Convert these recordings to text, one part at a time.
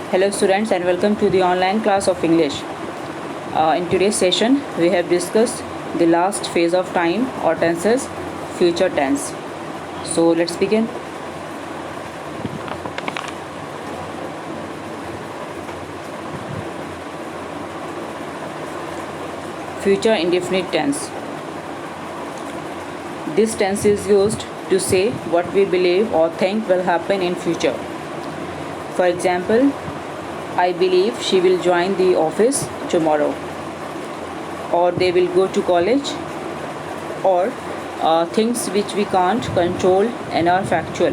Hello students and welcome to the online class of English. In today's session we have discussed the last phase of time or tenses, future tense. So let's begin. Future indefinite tense. This tense is used to say what we believe or think will happen in future. For example, I believe she will join the office tomorrow, or they will go to college, or things which we can't control and are factual.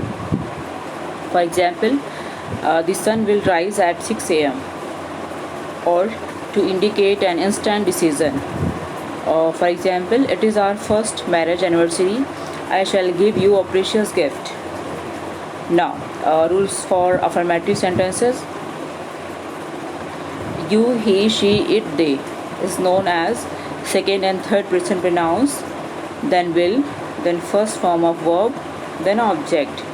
For example, the sun will rise at 6 a.m. or to indicate an instant decision. For example, it is our first marriage anniversary. I shall give you a precious gift. Now, rules for affirmative sentences. You, he, she, it, they is known as second and third person pronouns, then will, then first form of verb, then object.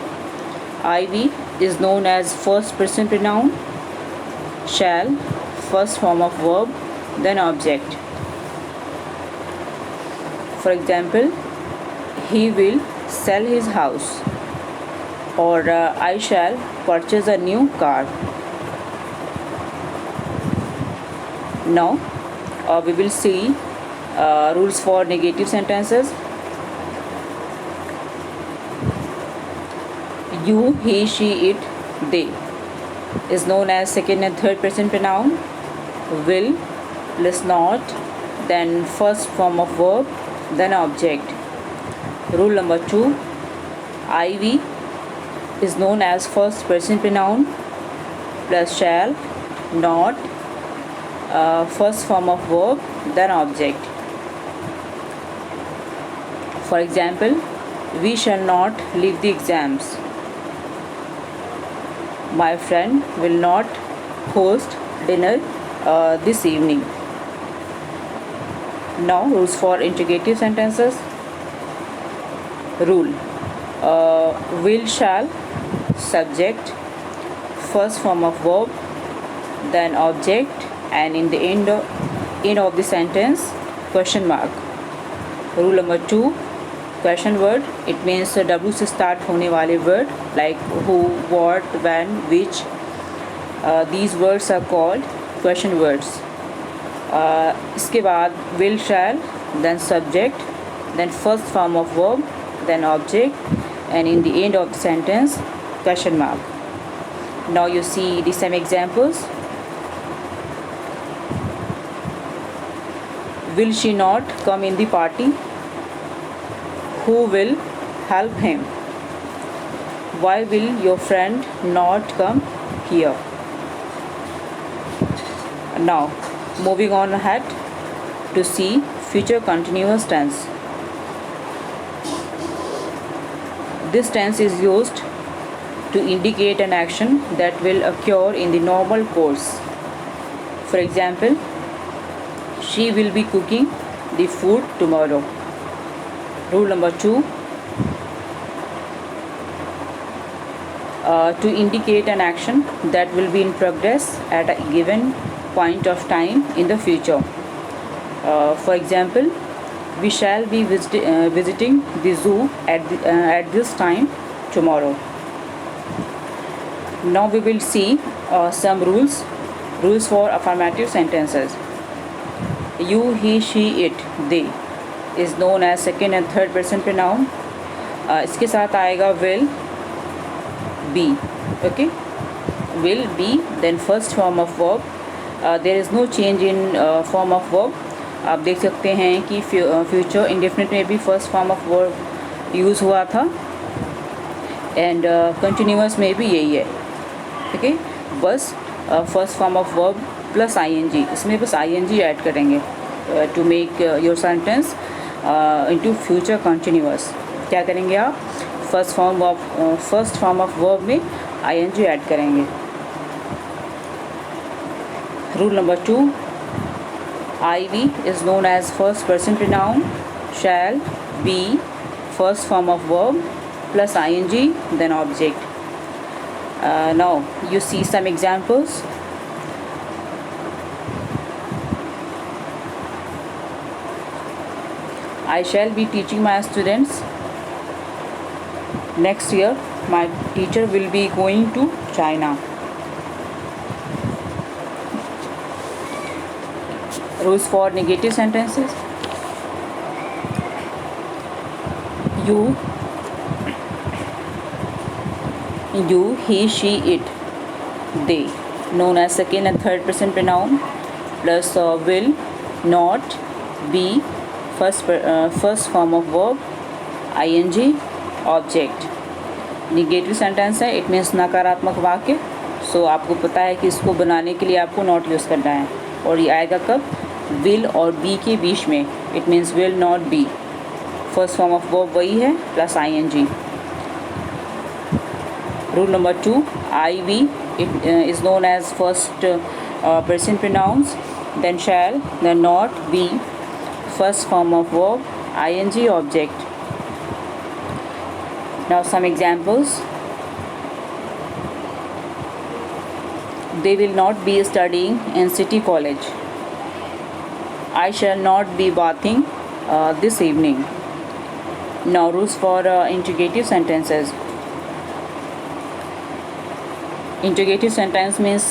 IV is known as first person pronoun, shall, first form of verb, then object. For example, he will sell his house, or I shall purchase a new car. Now we will see rules for negative sentences. You, he, she, it, they is known as second and third person pronoun, will plus not, then first form of verb, then object. Rule number 2, IV is known as first person pronoun plus shall, not, first form of verb, then object. For example, we shall not leave the exams. My friend will not host dinner this evening. Now, rules for interrogative sentences. Rule: will, shall, subject, first form of verb, then object, and in the end of the sentence, question mark. Rule number 2, question word. It means W से start होने वाले word like who, what, when, which. These words are called question words. इसके बाद will, shall, then subject, then first form of verb, then object, and in the end of the sentence, question mark. Now you see the same examples. Will she not come in the party? Who will help him? Why will your friend not come here? Now, moving on ahead to see future continuous tense. This tense is used to indicate an action that will occur in the normal course. For example, she will be cooking the food tomorrow. Rule number 2, to indicate an action that will be in progress at a given point of time in the future. For example, we shall be visiting the zoo at this time tomorrow. Now we will see some rules for affirmative sentences. You, he, she, it, they is known as second and third person pronoun. इसके साथ आएगा will, be. Okay, will, be, then first form of verb. There is no change in form of verb. आप देख सकते हैं कि future indefinite में भी first form of verb use हुआ था, and continuous में भी यही है. Okay, बस first form of verb plus ing, इसमें बस ing ऐड करेंगे to make your sentence into future continuous. क्या करेंगे आप? first form of verb में ing ऐड करेंगे. Rule number 2, IV is known as first person pronoun, shall, be, first form of verb plus ing, then object. Now you see some examples. I shall be teaching my students next year. My teacher will be going to China. Rules for negative sentences. You, he, she, it, they, known as second and third person pronoun, plus will, not, be, first form of verb, ing, object. Negative sentence है, it means नकारात्मक वाक्य. सो आपको पता है कि इसको बनाने के लिए आपको नॉट यूज़ करना है, और ये आएगा कब? विल और बी के बीच में. It means will not be. First form of verb वही है, प्लस ing. Rule number 2, I we it is known as first person pronouns, then shall, then not, be, first form of verb, ing, object. Now some examples. They will not be studying in city college. I shall not be bathing this evening. Now rules for interrogative sentences. Interrogative sentence means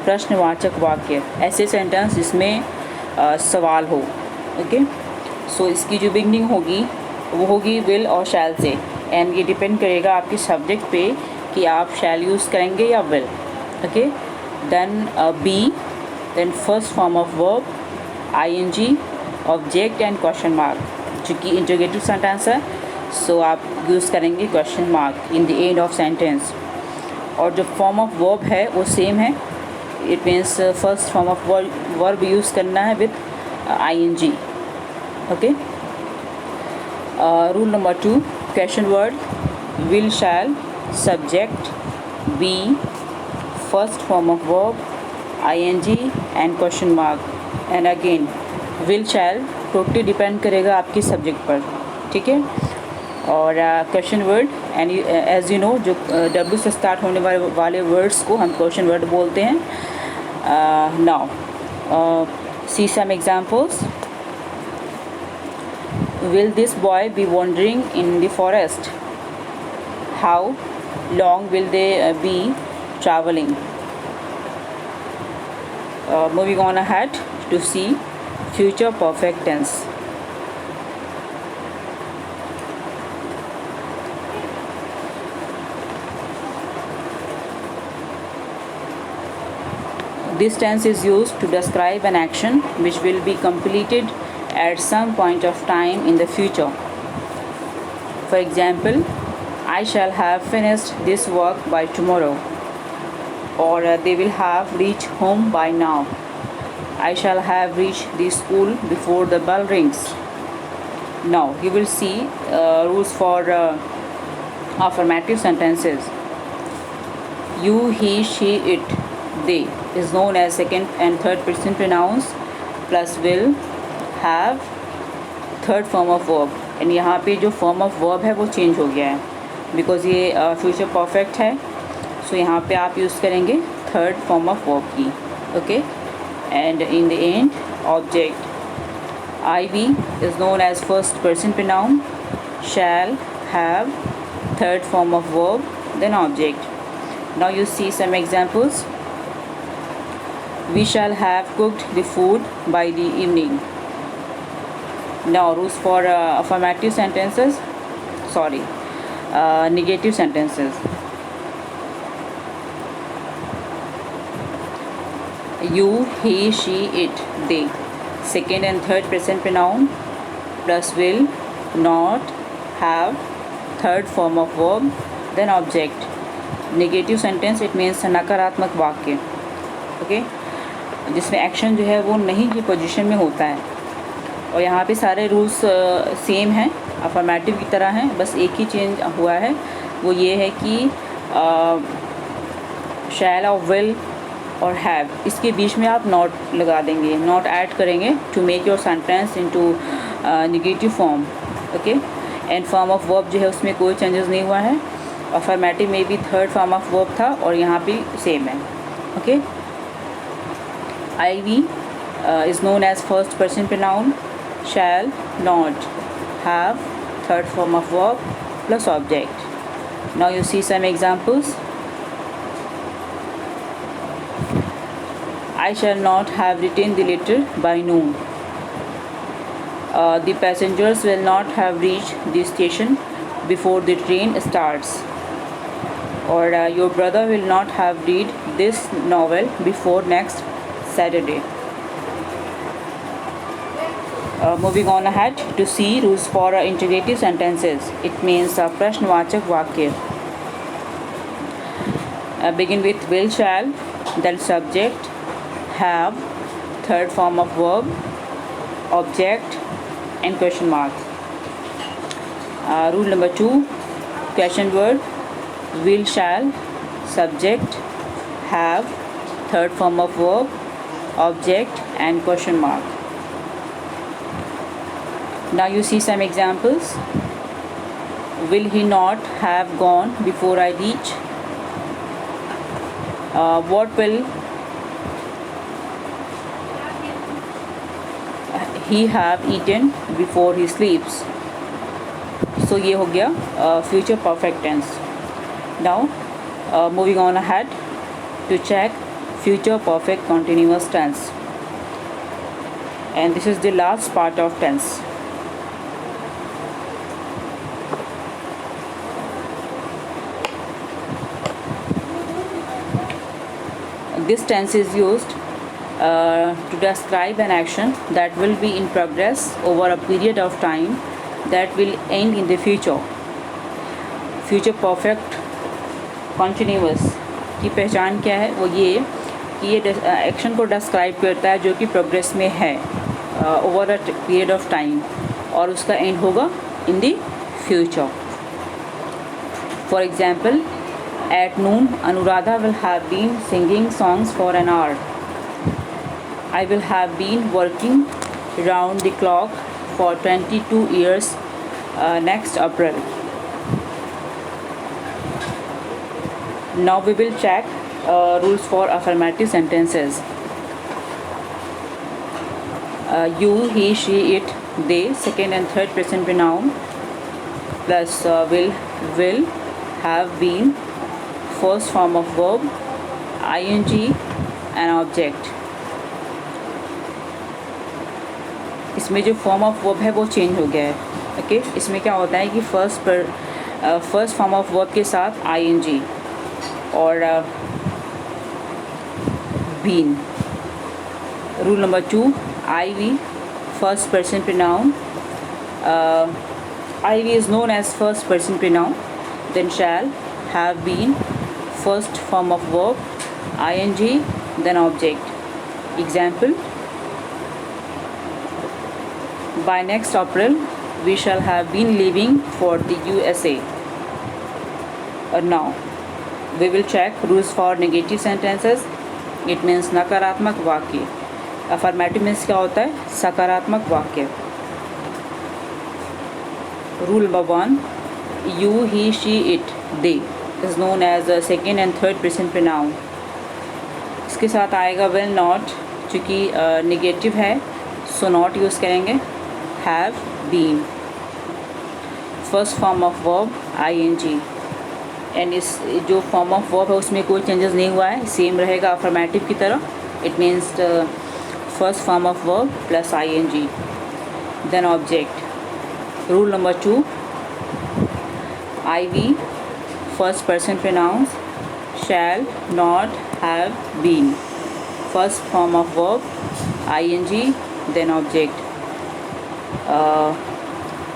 प्रश्नवाचक वाक्य. ऐसे sentence जिसमें सवाल हो. Okay. सो इसकी जो beginning होगी वो होगी विल और शैल से, एंड ये डिपेंड करेगा आपके सब्जेक्ट पे कि आप शैल यूज़ करेंगे या will. Okay. Then be, then first form of verb, ing, object and question mark. चूँकि इंटरोगेटिव सेंटेंस है सो आप यूज़ करेंगे question mark in the end of sentence. और जो फॉर्म ऑफ वर्ब है वो सेम है. It means first form of verb use करना है with ing. Okay. Rule number 2, question word, will, shall, subject, be, first form of verb, ing and question mark. And again will, shall totally depend करेगा आपकी subject पर. ठीक है. और question word, and as you know जो W से start होने वाले वर्ड्स को हम क्वेश्चन वर्ड बोलते हैं. Now see some examples. Will this boy be wandering in the forest? How long will they be traveling? Moving on ahead to see future perfect tense. This tense is used to describe an action which will be completed at some point of time in the future. For example, I shall have finished this work by tomorrow, or they will have reached home by now. I shall have reached the school before the bell rings. Now you will see rules for affirmative sentences. You, he, she, it, they is known as second and third person pronouns, plus will, have, third form of verb. And यहाँ पे जो form of verb है वो change हो गया है because ये future perfect है. सो यहाँ पे आप यूज़ करेंगे थर्ड फॉर्म ऑफ वर्ब की. Okay. And in the end object. I we is known as first person pronoun, shall, have, third form of verb, then object. Now you see some examples. We shall have cooked the food by the evening. Now rules for affirmative sentences, negative sentences. You, he, she, it, they, second and third person pronoun, plus will, not, have, third form of verb, then object. Negative sentence, it means नकारात्मक वाक्य. Okay. जिसमें action जो है वो नहीं की position में होता है. और यहाँ पे सारे रूल्स सेम हैं, अफर्मेटिव की तरह हैं. बस एक ही चेंज हुआ है, वो ये है कि शैल और विल और हैव इसके बीच में आप नॉट लगा देंगे, नॉट ऐड करेंगे to make your sentence into negative form. Okay. And form of verb जो है उसमें कोई चेंजेस नहीं हुआ है. अफर्मेटिव में भी थर्ड फॉर्म ऑफ वर्ब था और यहाँ भी सेम है. Okay. IV is known as first person pronoun. Shall not have third form of verb plus object. Now you see some examples. I shall not have written the letter by noon. The passengers will not have reached the station before the train starts. Or your brother will not have read this novel before next Saturday. Moving on ahead to see rules for interrogative sentences. It means प्रश्नवाचक वाक्य. Begin with will, shall, then subject, have, third form of verb, object and question mark. Rule number 2, question word, will, shall, subject, have, third form of verb, object and question mark. Now you see some examples. Will he not have gone before I reach? What will he have eaten before he sleeps? So ये हो गया future perfect tense. Now moving on ahead to check future perfect continuous tense, and this is the last part of tense. This tense is used to describe an action that will be in progress over a period of time that will end in the future. Future perfect continuous की पहचान क्या है? वो ये कि ये action को describe करता है जो कि प्रोग्रेस में है over a period of time और उसका एंड होगा in the future. For example, at noon Anuradha will have been singing songs for an hour. I will have been working round the clock for 22 years next April. Now we will check rules for affirmative sentences. You, he, she, it, they, second and third person pronoun plus will, have been, first form of verb, ing and object. इसमें जो form of verb है वो change हो गया है. Okay. इसमें क्या होता है कि फर्स्ट फॉर्म ऑफ वर्ब के साथ ing और been. Rule number 2, IV, first person pronoun. IV is known as first person pronoun. Then shall, have been, first form of verb, ing, then object. Example, by next April we shall have been leaving for the USA. Now we will check rules for negative sentences. It means नकारात्मक वाक्य. Affirmative means क्या होता है? सकारात्मक वाक्य. Rule number 1, you, he, she, it, they is known as a second and third person pronoun. इसके साथ आएगा will not, चूँकि नेगेटिव है सो नॉट यूज़ करेंगे. have been, first form of verb ing, and इस जो फॉर्म ऑफ वर्ब है उसमें कोई चेंजेस नहीं हुआ है, सेम रहेगा अफर्मेटिव की तरह. It means first form of verb plus ing, then object. Rule number 2, IV, first person pronouns, shall not have been, first form of verb ing, then object.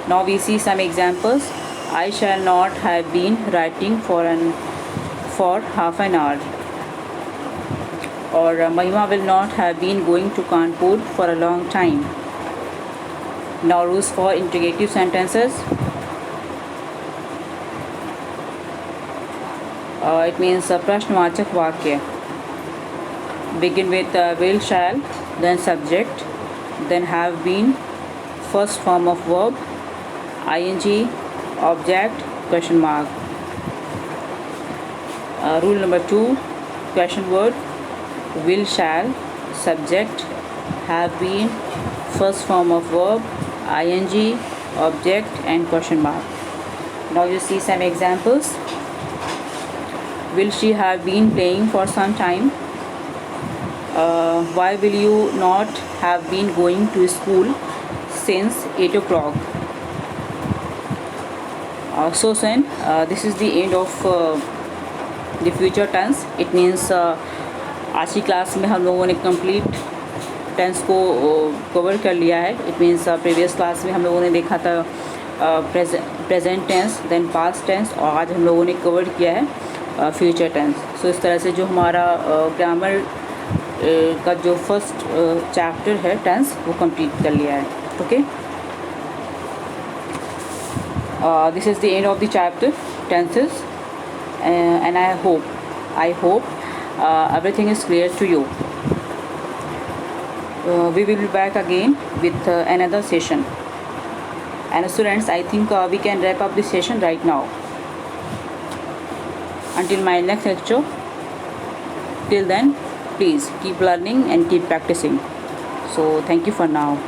Now we see some examples. I shall not have been writing for half an hour. Or Mahima will not have been going to Kanpur for a long time. Now rules for interrogative sentences. It means प्रश्नवाचक वाक्य. Begin with will, shall, then subject, then have been, first form of verb, ing, object, question mark. Rule number 2, question word, will, shall, subject, have been, first form of verb, ing, object and question mark. Now you see some examples. Will she have been playing for some time? Why will you not have been going to school since 8 o'clock? So son, this is the end of the future tense. It means आज की class में हम लोगों ने complete tense को cover कर लिया है. इट मीन्स प्रीवियस क्लास में हम लोगों ने देखा था present tense, then past tense, और आज हम लोगों ने कवर किया है फ्यूचर टेंस. सो इस तरह से जो हमारा ग्रामर का जो फर्स्ट चैप्टर है टेंस वो कंप्लीट कर लिया है. Okay, this is the end of the chapter tenses, and I hope everything is clear to you. We will be back again with another session, and students, I think we can wrap up this session right now. Until my next lecture, till then please keep learning and keep practicing. So thank you for now.